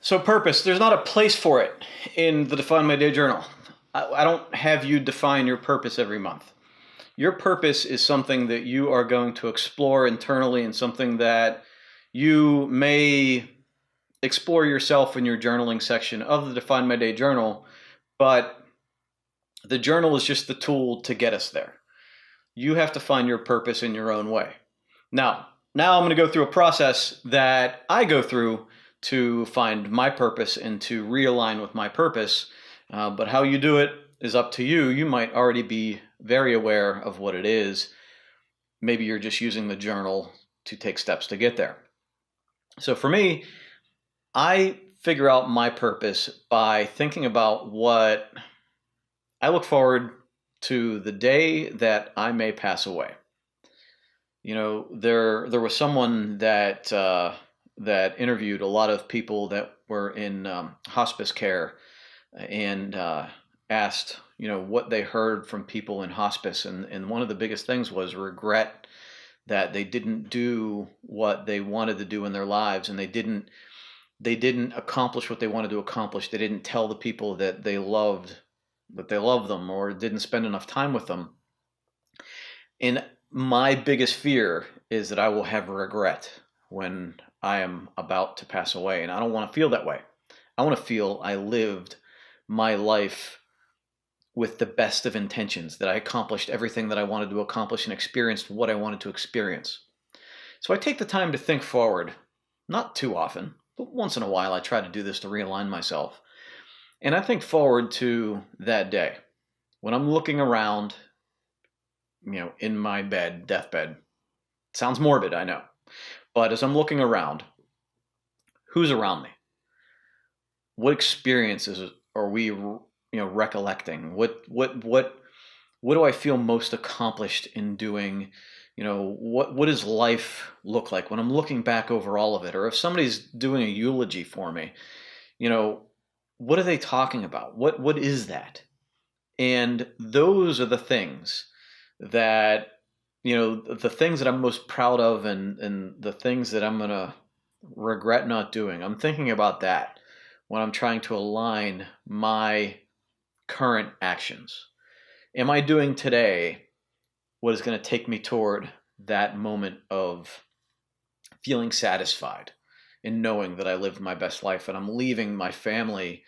So purpose, there's not a place for it in the Define My Day journal. I don't have you define your purpose every month. Your purpose is something that you are going to explore internally and something that you may explore yourself in your journaling section of the Define My Day journal, but the journal is just the tool to get us there. You have to find your purpose in your own way. Now I'm going to go through a process that I go through to find my purpose and to realign with my purpose. But how you do it is up to you. You might already be very aware of what it is. Maybe you're just using the journal to take steps to get there. So for me, I figure out my purpose by thinking about what I look forward to the day that I may pass away. You know, there was someone that that interviewed a lot of people that were in hospice care and asked, you know, what they heard from people in hospice, and one of the biggest things was regret that they didn't do what they wanted to do in their lives, and they didn't accomplish what they wanted to accomplish. They didn't tell the people that they loved them, or didn't spend enough time with them. And my biggest fear is that I will have regret when I am about to pass away. And I don't want to feel that way. I want to feel I lived my life with the best of intentions, that I accomplished everything that I wanted to accomplish and experienced what I wanted to experience. So I take the time to think forward, not too often, but once in a while I try to do this to realign myself. And I think forward to that day when I'm looking around, you know, in my bed, deathbed. Sounds morbid, I know. But as I'm looking around, who's around me? What experiences are we, recollecting? What do I feel most accomplished in doing? You know, what does life look like when I'm looking back over all of it? Or if somebody's doing a eulogy for me, you know, what are they talking about? What is that? And those are the things that, the things that I'm most proud of, and the things that I'm going to regret not doing. I'm thinking about that when I'm trying to align my current actions. Am I doing today what is going to take me toward that moment of feeling satisfied in knowing that I lived my best life and I'm leaving my family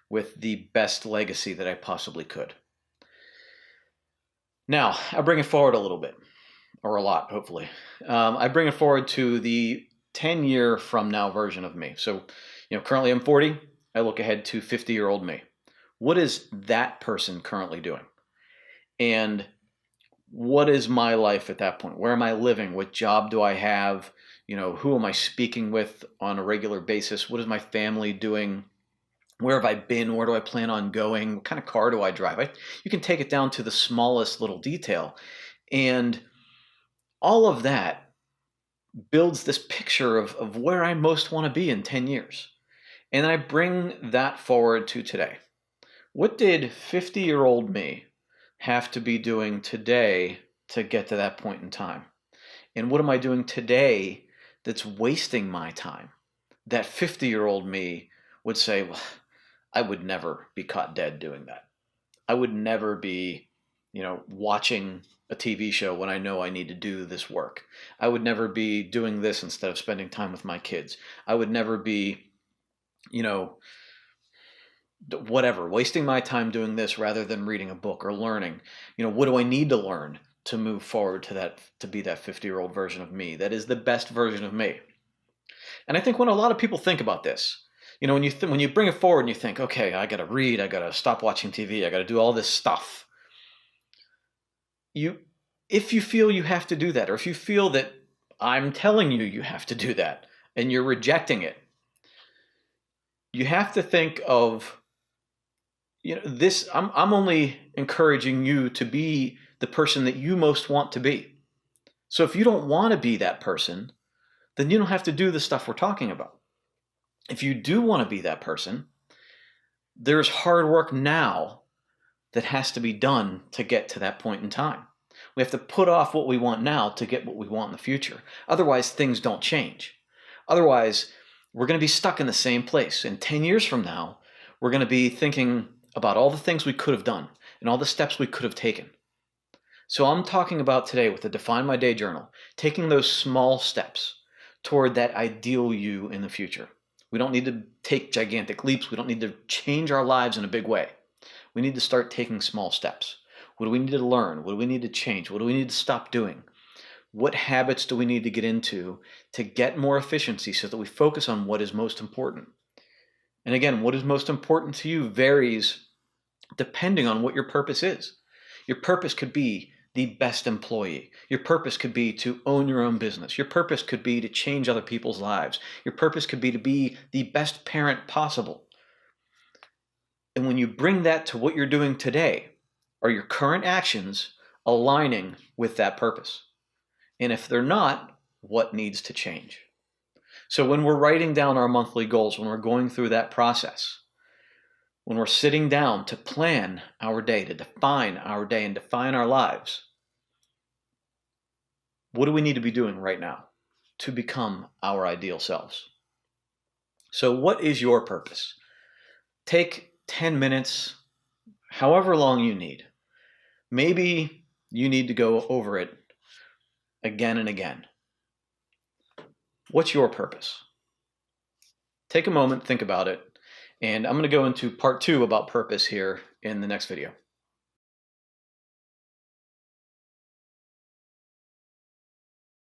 with the best legacy that I possibly could? Now, I bring it forward a little bit, or a lot, hopefully. I bring it forward to the 10-year from now version of me. So, currently I'm 40. I look ahead to 50-year-old me. What is that person currently doing? And what is my life at that point? Where am I living? What job do I have? Who am I speaking with on a regular basis? What is my family doing? Where have I been? Where do I plan on going? What kind of car do I drive? You can take it down to the smallest little detail. And all of that builds this picture of where I most want to be in 10 years. And I bring that forward to today. What did 50-year-old me have to be doing today to get to that point in time? And what am I doing today that's wasting my time? That 50-year-old me would say, well, I would never be caught dead doing that. I would never be, watching a TV show when I know I need to do this work. I would never be doing this instead of spending time with my kids. I would never be, whatever, wasting my time doing this rather than reading a book or learning. What do I need to learn to move forward to be that 50-year-old version of me that is the best version of me? And I think when a lot of people think about this, when you bring it forward and you think, okay, I got to read, I got to stop watching TV, I got to do all this stuff. If you feel you have to do that, or if you feel that I'm telling you have to do that, and you're rejecting it, you have to think of, this. I'm only encouraging you to be the person that you most want to be. So if you don't want to be that person, then you don't have to do the stuff we're talking about. If you do want to be that person, there's hard work now that has to be done to get to that point in time. We have to put off what we want now to get what we want in the future. Otherwise, things don't change. Otherwise, we're going to be stuck in the same place. And 10 years from now, we're going to be thinking about all the things we could have done and all the steps we could have taken. So I'm talking about today with the Define My Day journal, taking those small steps toward that ideal you in the future. We don't need to take gigantic leaps. We don't need to change our lives in a big way. We need to start taking small steps. What do we need to learn? What do we need to change? What do we need to stop doing? What habits do we need to get into to get more efficiency so that we focus on what is most important? And again, what is most important to you varies depending on what your purpose is. Your purpose could be the best employee. Your purpose could be to own your own business. Your purpose could be to change other people's lives. Your purpose could be to be the best parent possible. And when you bring that to what you're doing today, are your current actions aligning with that purpose? And if they're not, what needs to change? So when we're writing down our monthly goals, when we're going through that process, when we're sitting down to plan our day, to define our day and define our lives, what do we need to be doing right now to become our ideal selves? So what is your purpose? Take 10 minutes, however long you need. Maybe you need to go over it again and again. What's your purpose? Take a moment, think about it, and I'm going to go into part 2 about purpose here in the next video.